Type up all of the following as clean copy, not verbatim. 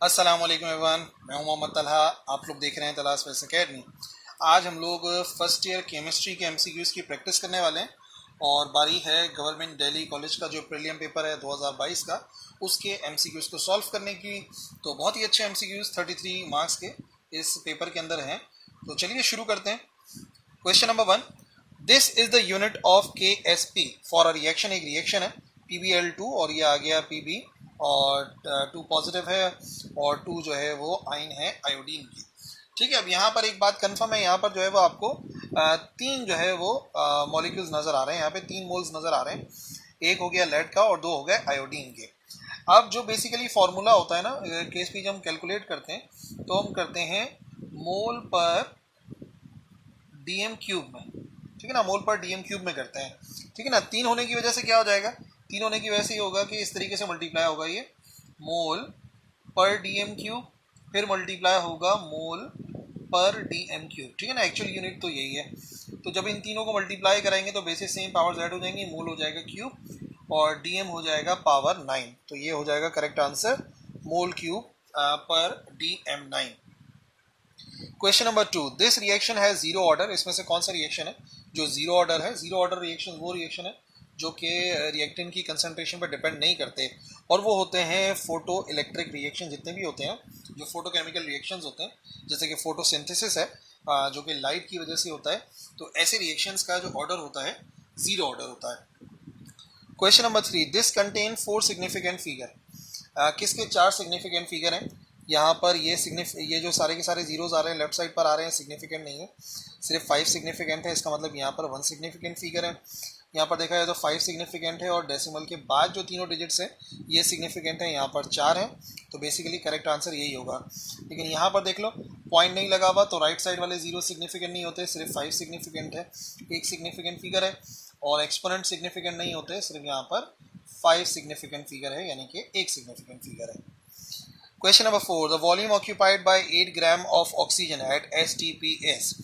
अस्सलाम वालेकुम एवरीवन, मैं हूं मोहम्मद तलहा। आप लोग देख रहे हैं तलाश फैस एकेडमी। आज हम लोग फर्स्ट ईयर केमिस्ट्री के एमसीक्यूज़ की प्रैक्टिस करने वाले हैं और बारी है गवर्नमेंट दिल्ली कॉलेज का जो प्रीलियम पेपर है 2022 का, उसके एमसीक्यूज़ को सॉल्व करने की। तो बहुत ही अच्छे एमसीक्यूज़ 33 मार्क्स के इस पेपर के अंदर हैं। तो चलिए शुरू करते हैं। Question number 1, this is the unit of K S P for a reaction. एक रिएक्शन है PbL2 और ये आ गया Pb और 2 पॉजिटिव है और 2 जो है वो आइन है आयोडीन की। ठीक है, अब यहाँ पर एक बात कंफर्म है, यहाँ पर जो है वो आपको तीन जो है वो मॉलिक्यूल्स नजर आ रहे हैं। यहाँ पे 3 मोल्स नजर आ रहे हैं, एक हो गया लेड का और 2 हो गए आयोडीन के। अब जो बेसिकली फॉर्मूला होता है ना KSP, जब हम कैलकुलेट करते हैं तो हम करते हैं मोल पर डीएम क्यूब में। ठीक है ना, मोल पर डीएम क्यूब में करते हैं। ठीक है ना, 3 होने की वजह से क्या हो जाएगा, 3 होने की वजह से ये होगा कि इस तरीके से मल्टीप्लाई होगा ये मोल पर डीएम क्यूब, फिर मल्टीप्लाई होगा मोल पर डीएम क्यूब। ठीक है ना, एक्चुअल यूनिट तो यही है। तो जब इन तीनों को मल्टीप्लाई कराएंगे तो बेसिस सेम पावर्स ऐड हो जाएंगी, मोल हो जाएगा क्यूब और डीएम हो जाएगा पावर 9। तो ये हो जाएगा करेक्ट आंसर, मोल क्यूब पर DM9। Question number 2, this reaction है जीरो ऑर्डर। इसमें से कौन सा रिएक्शन है जो जीरो ऑर्डर है? जीरो ऑर्डर रिएक्शन वो रिएक्शन है जो कि रिएक्टेंट की कंसंट्रेशन पर डिपेंड नहीं करते और वो होते हैं फोटो इलेक्ट्रिक रिएक्शन। जितने भी होते हैं जो फोटोकेमिकल रिएक्शंस होते हैं, जैसे कि फोटोसिंथेसिस है जो कि लाइट की वजह से होता है, तो ऐसे रिएक्शंस का जो ऑर्डर होता है जीरो ऑर्डर होता है। Question number 3, this contain 4 significant figure. किसके 4 सिग्निफिकेंट फिगर हैं? यहाँ पर ये जो सारे के सारे जीरोज आ रहे हैं लेफ्ट साइड पर आ रहे हैं, सिग्निफिकेंट नहीं है, सिर्फ 5 सिग्निफिकेंट है। इसका मतलब यहाँ पर 1 सिग्निफिकेंट फिगर है। यहाँ पर देखा जाए तो 5 सिग्निफिकेंट है और डेसिमल के बाद जो तीनों डिजिट्स हैं ये सिग्निफिकेंट है, यहाँ पर 4 है। तो बेसिकली करेक्ट आंसर यही होगा। लेकिन यहाँ पर देख लो पॉइंट नहीं लगा हुआ, तो राइट साइड वाले जीरो सिग्निफिकेंट नहीं होते, सिर्फ 5 सिग्निफिकेंट है, एक सिग्निफिकेंट फिगर है। और एक्सपोनेंट सिग्निफिकेंट नहीं होते, सिर्फ यहाँ पर 5 सिग्निफिकेंट फिगर है, यानी कि एक सिग्निफिकेंट फिगर है। Question number 4, the volume occupied by 8 gram of oxygen at STPS।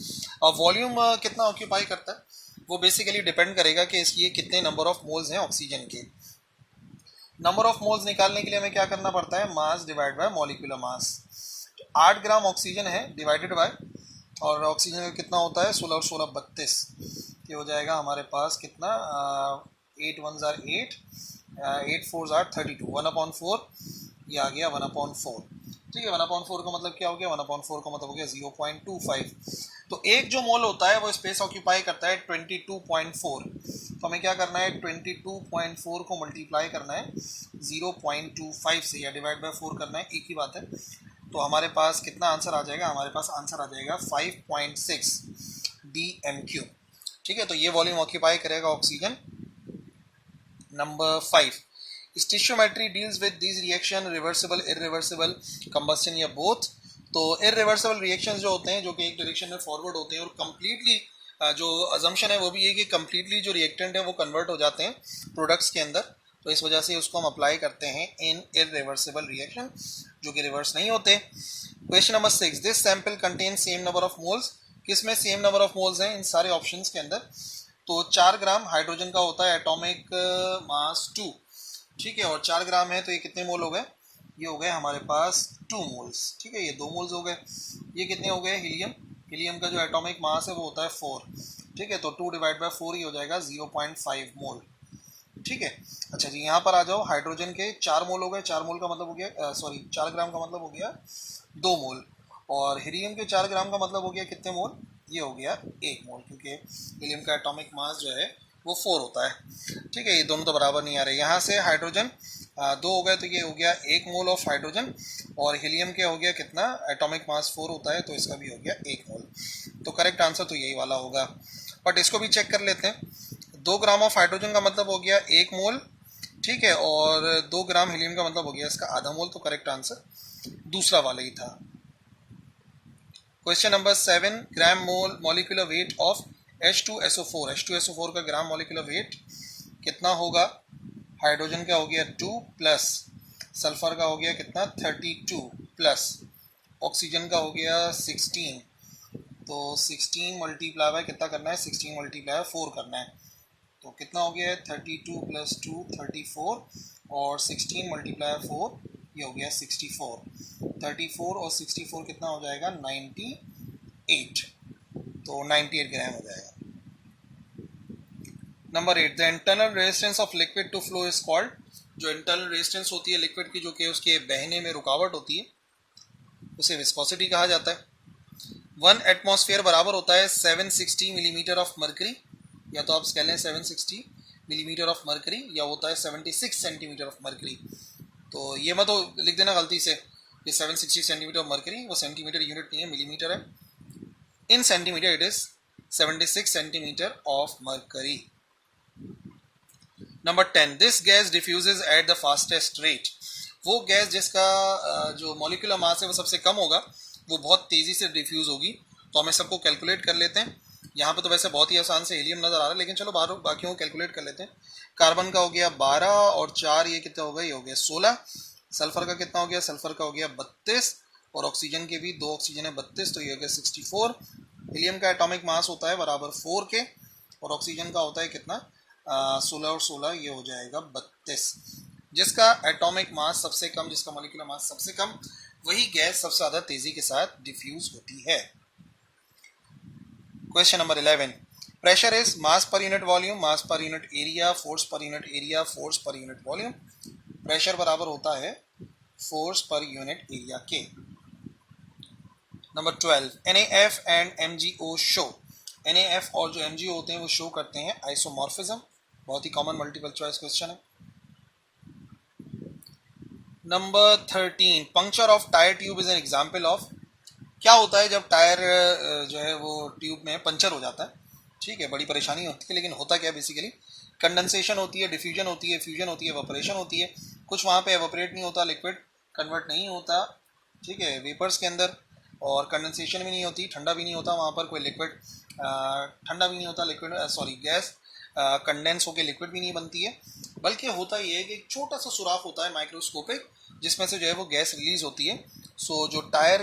अब वॉल्यूम कितना ऑक्यूपाई करता है वो बेसिकली डिपेंड करेगा कि इसकी कितने नंबर ऑफ मोल्स हैं ऑक्सीजन के। नंबर ऑफ मोल्स निकालने के लिए हमें क्या करना पड़ता है, mass divide by molecular mass. 8 gram oxygen है डिवाइडेड बाय, और ऑक्सीजन का कितना होता है 16 और 16 32, ये हो जाएगा हमारे पास कितना 8 1 जार 8, 8 4 जार 32, 1/4 ये आ गया 1/4। ठीक है, 1/4 का मतलब क्या हो गया, 1/4 का मतलब हो गया 0.25। तो एक जो मोल होता है वो स्पेस ऑक्यूपाई करता है 22.4। तो हमें क्या करना है, 22.4 को मल्टीप्लाई करना है 0.25 से या डिवाइड बाय 4 करना है, एक ही बात है। तो हमारे पास कितना आंसर आ जाएगा, हमारे पास आंसर आ जाएगा 5.6 DMQ। ठीक है, तो ये वॉल्यूम ऑक्यूपाई करेगा oxygen. Number 5, stoichiometry deals with this reaction, reversible, irreversible, combustion या बोथ। तो इरिवर्सिबल रिएक्शंस जो होते हैं जो कि एक डायरेक्शन में फॉरवर्ड होते हैं और कंप्लीटली जो अजम्पशन है वो भी ये कि कंप्लीटली जो रिएक्टेंट है वो कन्वर्ट हो जाते हैं प्रोडक्ट्स के अंदर, तो इस वजह से उसको हम अप्लाई करते हैं इन इरिवर्सिबल रिएक्शन जो कि रिवर्स नहीं होते। Question number 6, this sample contain same number of moles. किसमें सेम नंबर ऑफ मोल्स हैं इन सारे ऑप्शंस के अंदर? तो 4 ग्राम हाइड्रोजन का होता है एटॉमिक मास 2। ठीक है, और 4 ग्राम है तो ये कितने मोल हो गए, ये हो गए हमारे पास 2 मोल्स। ठीक है, ये 2 मोल्स हो गए। ये कितने हो गए, हीलियम, हीलियम का जो एटॉमिक मास है वो होता है 4। ठीक है, तो 2 डिवाइड बाय 4 ही हो जाएगा 0.5 मोल। ठीक है, अच्छा जी यहाँ पर आ जाओ, हाइड्रोजन के 4 मोल हो गए, 4 मोल का मतलब हो गया सॉरी 4 ग्राम का मतलब हो गया 2 मोल, और हीलियम के 4 ग्राम का मतलब हो गया कितने मोल, ये हो गया 1 मोल, क्योंकि हीलियम का एटॉमिक मास जो है वो 4 होता है। ठीक है, ये दोनों तो बराबर नहीं आ रहे। यहाँ से हाइड्रोजन 2 हो गए तो ये हो गया 1 मोल ऑफ हाइड्रोजन, और हीलियम के हो गया कितना, एटॉमिक मास 4 होता है तो इसका भी हो गया 1 मोल। तो करेक्ट आंसर तो यही वाला होगा, बट इसको भी चेक कर लेते हैं। 2 ग्राम ऑफ हाइड्रोजन का मतलब हो गया 1 मोल। ठीक है, और 2 ग्राम हीलियम का मतलब हो गया इसका आधा मोल, तो करेक्ट आंसर दूसरा वाला ही था। Question number 7, gram mole molecular weight of H2SO4। H2SO4 का ग्राम मॉलिक्यूलर वेट कितना होगा? हाइड्रोजन का हो गया 2 प्लस, सल्फर का हो गया कितना 32 प्लस, ऑक्सीजन का हो गया 16। तो 16 मल्टीप्लाई बाय कितना करना है, 16 मल्टीप्लाई 4 करना है, तो कितना हो गया है 32 प्लस 2 34, और 16 मल्टीप्लाई 4 ये हो गया 64, 34 और 64 कितना हो जाएगा 98, तो 98 ग्राम हो जाएगा। Number 8, the internal resistance of liquid to flow is called, जो इंटरनल रेजिस्टेंस होती है लिक्विड की जो कि उसके बहने में रुकावट होती है उसे विस्कोसिटी कहा जाता है। 1 एटमॉस्फेयर बराबर होता है 760 मिलीमीटर ऑफ मर्करी, या तो आप कह लें 760 मिलीमीटर ऑफ मर्करी, या होता है 76 सेंटीमीटर ऑफ मर्करी। तो ये मत लिख देना गलती से ये 760 सेंटीमीटर ऑफ मर्करी, वो सेंटीमीटर यूनिट नहीं है, मिलीमीटर है। इन centimetre it is 76 centimetre of mercury. Number 10, this gas diffuses at the fastest rate, वो गैस जिसका जो मॉलिक्यूलर मास है वो सबसे कम होगा वो बहुत तेज़ी से डिफ्यूज़ होगी। तो हम सबको कैलकुलेट कर लेते हैं। यहाँ पे तो वैसे बहुत ही आसान से हीलियम नज़र आ रहा है, लेकिन चलो बाकियों को कैलकुलेट कर लेते हैं। कार्बन का हो गया 12 और 4 ये कितना हो गया, ये हो गया 16। सल्फर का कितना हो गया, सल्फर का हो गया 32, और ऑक्सीजन के भी 2 ऑक्सीजन है 32, तो ये हो गया 64। हीलियम का एटॉमिक मास होता है बराबर 4 के, और ऑक्सीजन का होता है कितना 16 और 16 ये हो जाएगा 32। जिसका एटॉमिक मास सबसे कम, जिसका मॉलिक्यूलर मास सबसे कम, वही गैस सबसे ज़्यादा तेज़ी के साथ डिफ्यूज होती है। Question number 11, pressure is mass per unit volume, mass per unit area, force per unit area, force per unit volume. Pressure बराबर होता है फोर्स पर यूनिट एरिया के। Number 12, NaF and MgO show, NaF और जो MgO होते हैं वो show करते हैं आइसोमॉर्फिज्म। बहुत ही कॉमन मल्टीपल चॉइस क्वेश्चन है। Number 13, puncture of tyre tube is an example of, क्या होता है जब टायर जो है वो ट्यूब में पंचर हो जाता है, ठीक है, बड़ी परेशानी होती है, लेकिन होता क्या है बेसिकली, कंडेंसेशन होती है, डिफ्यूजन होती है, फ्यूजन होती है, एवापोरेशन होती है। कुछ वहाँ पे एवापोरेट नहीं होता, लिक्विड कन्वर्ट नहीं होता, ठीक है, वेपर्स के अंदर, और कंडेंसेशन भी नहीं होती, ठंडा भी नहीं होता वहाँ पर कोई लिक्विड, ठंडा भी नहीं होता लिक्विड, सॉरी गैस कंडेंस होकर लिक्विड भी नहीं बनती है, बल्कि होता ये है कि एक छोटा सा सुराख होता है माइक्रोस्कोपिक, जिसमें से जो है वो गैस रिलीज होती है। सो जो टायर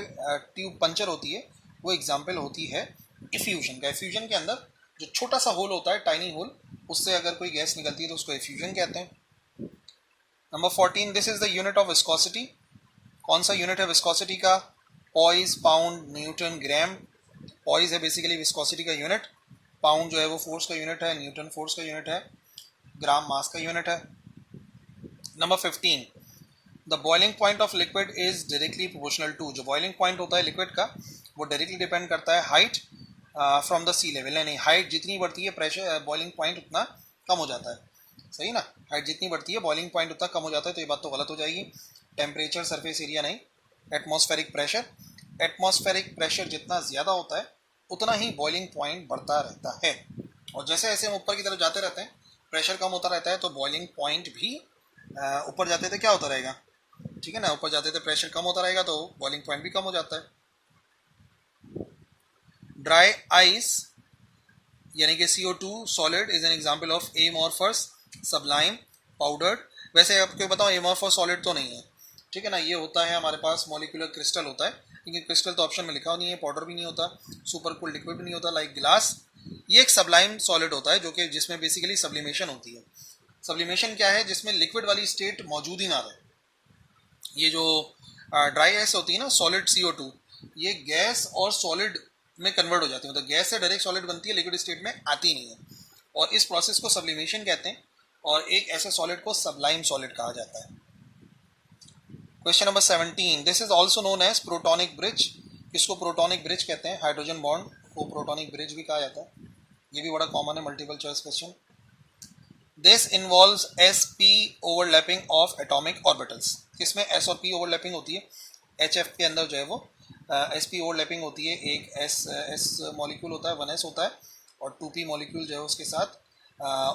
ट्यूब पंचर होती है वो एग्जाम्पल होती है इफ्यूजन का। इफ्यूजन के अंदर जो छोटा सा होल होता है, टाइनी होल, उससे अगर कोई गैस निकलती है तो उसको इफ्यूजन कहते हैं। Number 14, this is the unit of viscosity, कौन सा यूनिट है विस्कोसिटी का, पॉइज, पाउंड, न्यूटन, ग्राम। पॉइज है बेसिकली विस्कोसिटी का यूनिट, पाउंड जो है वो फोर्स का यूनिट है, न्यूटन फोर्स का यूनिट है, ग्राम मास का यूनिट है। Number 15, the boiling point of liquid is directly proportional to, जो बॉइलिंग पॉइंट होता है लिक्विड का वो डायरेक्टली डिपेंड करता है height from the sea level, यानी हाइट जितनी बढ़ती है प्रेशर बॉइलिंग पॉइंट उतना कम हो जाता है, सही ना, हाइट जितनी बढ़ती है बॉइलिंग पॉइंट उतना कम हो जाता है, तो ये बात तो गलत हो जाएगी। टेम्परेचर, सरफेस एरिया नहीं, एटमॉस्फेरिक प्रेशर, एटमॉस्फेरिक प्रेशर जितना ज़्यादा होता है उतना ही बॉइलिंग पॉइंट बढ़ता रहता है, और जैसे जैसे हम ऊपर की तरफ जाते रहते हैं प्रेशर कम होता रहता है, तो बॉइलिंग पॉइंट भी ऊपर जाते थे क्या होता रहेगा, ठीक है ना, ऊपर जाते थे प्रेशर कम होता रहेगा तो बॉइलिंग पॉइंट भी कम हो जाता है। ड्राई आइस यानी कि CO2 solid is an example of amorphous, sublime, powdered. वैसे आपको बताओ एमॉर्फस सॉलिड तो नहीं है, ठीक है ना, ये होता है हमारे पास मॉलिक्यूलर क्रिस्टल होता है, लेकिन क्रिस्टल तो ऑप्शन में लिखा नहीं है, पाउडर भी नहीं होता, सुपर कूल लिक्विड भी नहीं होता लाइक गिलास। ये एक सब्लाइम सॉलिड होता है जो कि जिसमें बेसिकली सब्लिमेशन होती है। सब्लिमेशन क्या है, जिसमें लिक्विड वाली स्टेट मौजूद ही ना रहे। ये जो ड्राई आइस होती है ना, सॉलिड CO2, ये गैस और सॉलिड में कन्वर्ट हो जाती है, मतलब गैस से डायरेक्ट सॉलिड बनती है, लिक्विड स्टेट में आती नहीं है, और इस प्रोसेस को सब्लिमेशन कहते हैं, और एक ऐसे सॉलिड को सब्लाइम सॉलिड कहा जाता है। Question number 17, this is also known as protonic bridge, इसको प्रोटोनिक ब्रिज कहते हैं, हाइड्रोजन बॉन्ड को प्रोटोनिक ब्रिज भी कहा जाता है, ये भी बड़ा कॉमन है multiple choice question. This involves SP overlapping of atomic orbitals, किसमें S और P ओवरलैपिंग होती है, HF के अंदर जो है वो SP ओवरलैपिंग होती है, एक S मॉलिक्यूल होता है 1S होता है, और 2P मॉलिक्यूल जो है उसके साथ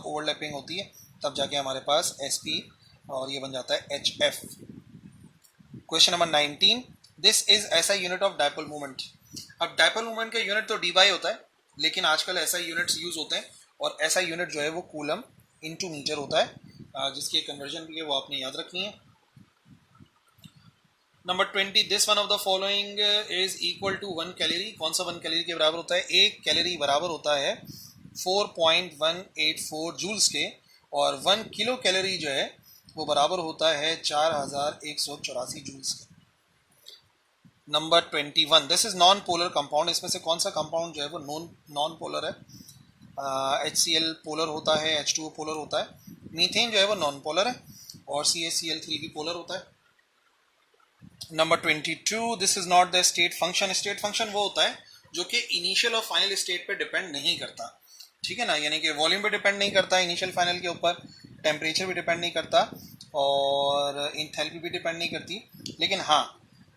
ओवरलैपिंग होती है, तब जाके हमारे पास SP और ये बन जाता है HF। Question number 19, this is SI unit of dipole movement. अब डायपोल मूवमेंट का यूनिट तो dBi होता है, लेकिन आजकल SI यूनिट्स यूज होते हैं, और SI यूनिट जो है वो कूलम इनटू मीटर होता है, जिसकी कन्वर्जन भी है वो आपने याद रखनी है। Number 20, this one of the following is equal to 1 calorie, कौन सा 1 कैलोरी के बराबर होता है, 1 कैलोरी बराबर होता है 4.184 जूल्स के, और 1 किलो कैलोरी जो है वो बराबर होता है 4184 जूल्स के। Number 21, this is non polar compound. इसमें से कौन सा कंपाउंड जो है वो नॉन पोलर है? HCl पोलर होता है, H2O पोलर होता है, मीथेन जो है वो नॉन पोलर है, और CaCl3 भी पोलर होता है। Number 22, this is not the state function. State function वो होता है जो कि इनिशियल और फाइनल स्टेट पे डिपेंड नहीं करता, ठीक है ना, यानी कि वॉल्यूम पे डिपेंड नहीं करता इनिशियल फाइनल के ऊपर, टेम्परेचर भी डिपेंड नहीं करता, और इंथैल्पी भी डिपेंड नहीं करती, लेकिन हाँ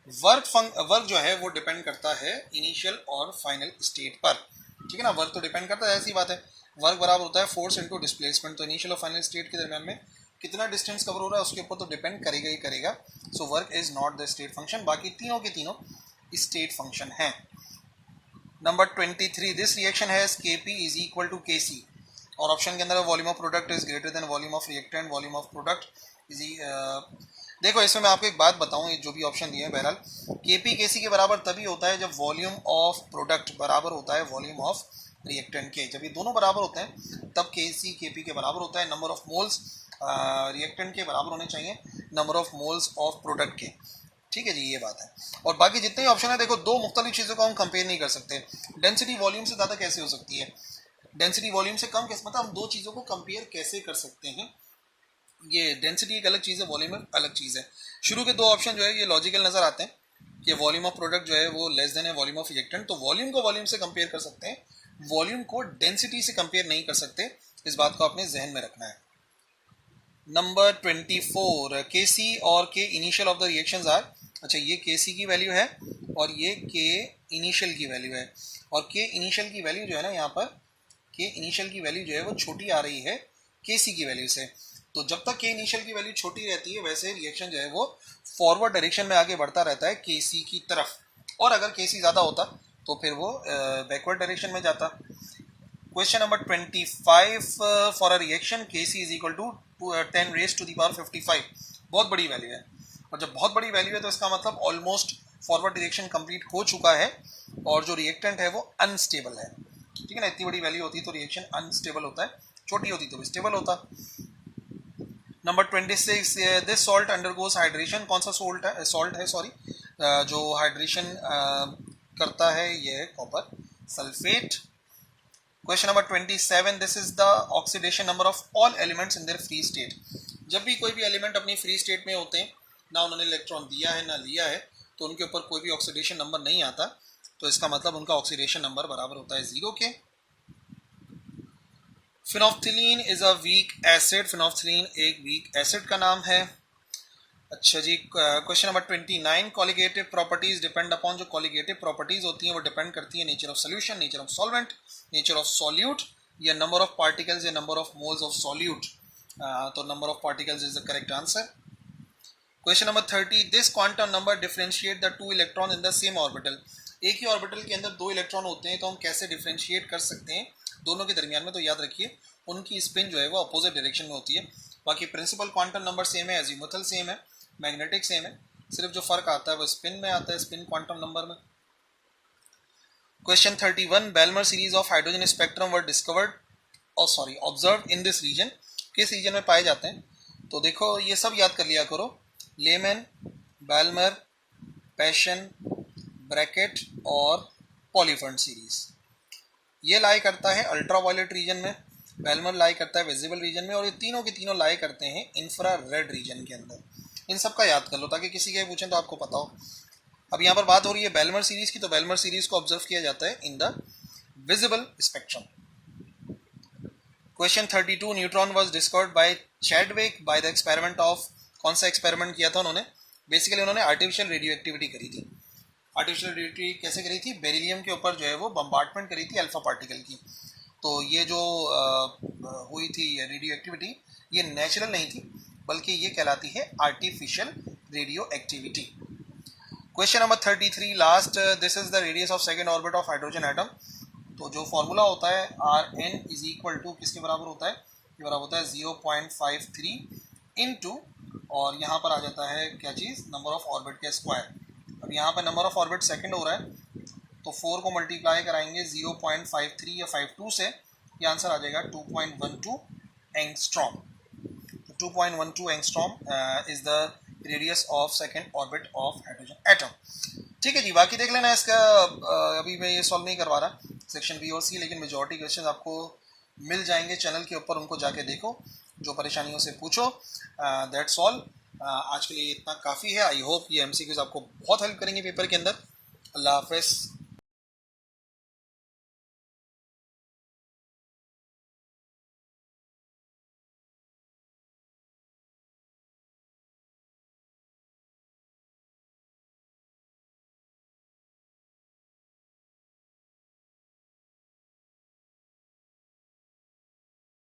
वर्क जो है वो डिपेंड करता है इनिशियल और फाइनल स्टेट पर, ठीक है ना। वर्क तो डिपेंड करता है, ऐसी बात है। वर्क बराबर होता है फोर्स इनटू डिस्प्लेसमेंट, तो इनिशियल और फाइनल स्टेट के दरमियान में कितना डिस्टेंस कवर हो रहा है उसके ऊपर तो डिपेंड करेगा ही करेगा। So work is not the state function. बाकी तीनों के तीनों स्टेट फंक्शन हैं। Number 23, this reaction has Kp is equal to Kc, और ऑप्शन के अंदर volume of product is greater than volume of reactant, volume of product is देखो इसमें मैं आपको एक बात बताऊं, ये जो भी ऑप्शन दिए हैं बहरहाल Kp Kc के बराबर तभी होता है जब वॉल्यूम ऑफ प्रोडक्ट बराबर होता है वॉल्यूम ऑफ रिएक्टेंट के। जब ये दोनों बराबर होते हैं तब Kc Kp के बराबर होता है। नंबर ऑफ मोल्स रिएक्टेंट के बराबर होने चाहिए number of moles of product के, ठीक है जी, ये बात है। और बाकी जितने ऑप्शन है देखो, दो मुख्तलिफ चीज़ों को हम कंपेयर नहीं कर सकते। डेंसिटी वॉल्यूम से ज़्यादा कैसे हो सकती है, डेंसिटी वॉल्यूम से कम कैसे, मतलब हम दो चीज़ों को कंपेयर कैसे कर सकते हैं। ये डेंसिटी एक अलग चीज़ है, वॉल्यूम एक अलग चीज़ है। शुरू के दो ऑप्शन जो है ये लॉजिकल नज़र आते हैं कि वॉल्यूम ऑफ प्रोडक्ट जो है वो लेस देन है वॉल्यूम ऑफ रिएक्टेंट, तो वॉल्यूम को वॉल्यूम से कंपेयर कर सकते हैं, वॉल्यूम को डेंसिटी से कंपेयर नहीं कर सकते। इस बात को अपने जहन में रखना है। नंबर 24, Kc और K initial of the reactions are, अच्छा ये Kc की वैल्यू है और ये K इनिशियल की वैल्यू है, और K इनिशियल की वैल्यू जो है ना, यहाँ पर K इनिशियल की वैल्यू जो है वो छोटी आ रही है Kc की वैल्यू से। तो जब तक K इनिशियल की वैल्यू छोटी रहती है वैसे रिएक्शन जो है वो फॉरवर्ड डायरेक्शन में आगे बढ़ता रहता है Kc की तरफ, और अगर Kc ज़्यादा होता तो फिर वो बैकवर्ड डायरेक्शन में जाता। Question number 25, for a reaction Kc is equal to 10 raise to the power 55, बहुत बड़ी वैल्यू है, और जब बहुत बड़ी वैल्यू है तो इसका मतलब ऑलमोस्ट फॉरवर्ड डायरेक्शन कंप्लीट हो चुका है, और जो रिएक्टेंट है वो अनस्टेबल है, ठीक है ना। इतनी बड़ी वैल्यू होती है तो रिएक्शन अनस्टेबल होता है, छोटी होती तो भी स्टेबल होता। Number 26, this salt undergoes hydration, कौन सा सॉल्ट है सॉरी, जो हाइड्रेशन करता है ये है copper sulphate. Question number 27, this is the oxidation number of all elements in their free state. जब भी कोई भी एलिमेंट अपनी फ्री स्टेट में होते हैं, ना उन्होंने इलेक्ट्रॉन दिया है ना लिया है, तो उनके ऊपर कोई भी ऑक्सीडेशन नंबर नहीं आता, तो इसका मतलब उनका ऑक्सीडेशन नंबर बराबर होता है 0 के। Phenolphthalein is a weak acid, phenolphthalein एक वीक एसिड का नाम है। अच्छा जी, question number 29, colligative properties depend upon, जो कॉलिगेटिव प्रॉपर्टीज होती हैं वो डिपेंड करती है nature of solution, nature of solvent, nature of solute, या नंबर ऑफ पार्टिकल्स या number of moles of solute. तो number of particles is the correct answer. Question number 30, this quantum number differentiate the two electron in the same orbital. एक ही orbital के अंदर दो electron होते हैं तो हम कैसे डिफरेंशिएट कर सकते हैं दोनों के दरमियान में, तो याद रखिए उनकी स्पिन जो है वो अपोजिट डायरेक्शन में होती है। बाकी प्रिंसिपल क्वांटम नंबर सेम है, एजीमुथल सेम है, मैग्नेटिक सेम है, सिर्फ जो फर्क आता है वो स्पिन में आता है, स्पिन क्वांटम नंबर में। Question 31, Balmer series of hydrogen spectrum were discovered observe in this region, किस रीजन में पाए जाते हैं? तो देखो ये सब याद कर लिया करो, लेमन, बेलमर, पैशन, ब्रैकेट और पॉलीफर्न सीरीज। ये लाई करता है अल्ट्रावायलेट रीजन में, बेलमर लाई करता है विजिबल रीजन में, और ये तीनों के तीनों लाई करते हैं इंफ्रा रेड रीजन के अंदर। इन सब का याद कर लो ताकि किसी के पूछें तो आपको पता हो। अब यहाँ पर बात हो रही है बेलमर सीरीज की, तो बेलमर सीरीज को ऑब्जर्व किया जाता है in the visible spectrum. Question 32, neutron was discovered by Chadwick by the experiment of, कौन सा एक्सपेरिमेंट किया था उन्होंने? बेसिकली उन्होंने आर्टिफिशियल रेडियो एक्टिविटी करी थी। आर्टिफिशियल रेडियो एक्टिविटी कैसे करी थी? बेरिलियम के ऊपर जो है वो बम्बार्टमेंट करी थी अल्फा पार्टिकल की। तो ये जो हुई थी रेडियो एक्टिविटी, ये नेचुरल नहीं थी बल्कि ये कहलाती है artificial radio activity. Question number 33, last, this is the radius of second orbit of hydrogen atom. तो जो फॉर्मूला होता है Rn इज इक्वल टू किसके बराबर होता है? ये बराबर होता है 0.53 इंटू, और यहाँ पर आ जाता है क्या चीज़, नंबर ऑफ ऑर्बिट के स्क्वायर। अब यहाँ पर नंबर ऑफ ऑर्बिट सेकंड हो रहा है तो 4 को मल्टीप्लाई कराएंगे 0.53 या 52 से, ये आंसर आ जाएगा 2.12 एंगस्ट्रॉम। तो 2.12 angstrom is the radius of second orbit of hydrogen atom. ठीक है जी, बाकी देख लेना इसका। अभी मैं ये सॉल्व नहीं करवा रहा सेक्शन बी और सी, लेकिन मेजॉरिटी क्वेश्चन आपको मिल जाएंगे चैनल के ऊपर, उनको जाके देखो, जो परेशानियों से पूछो। दैट्स ऑल, आज के लिए इतना काफ़ी है। आई होप ये एमसीक्यूज आपको बहुत हेल्प करेंगे पेपर के अंदर। अल्लाह हाफिज़।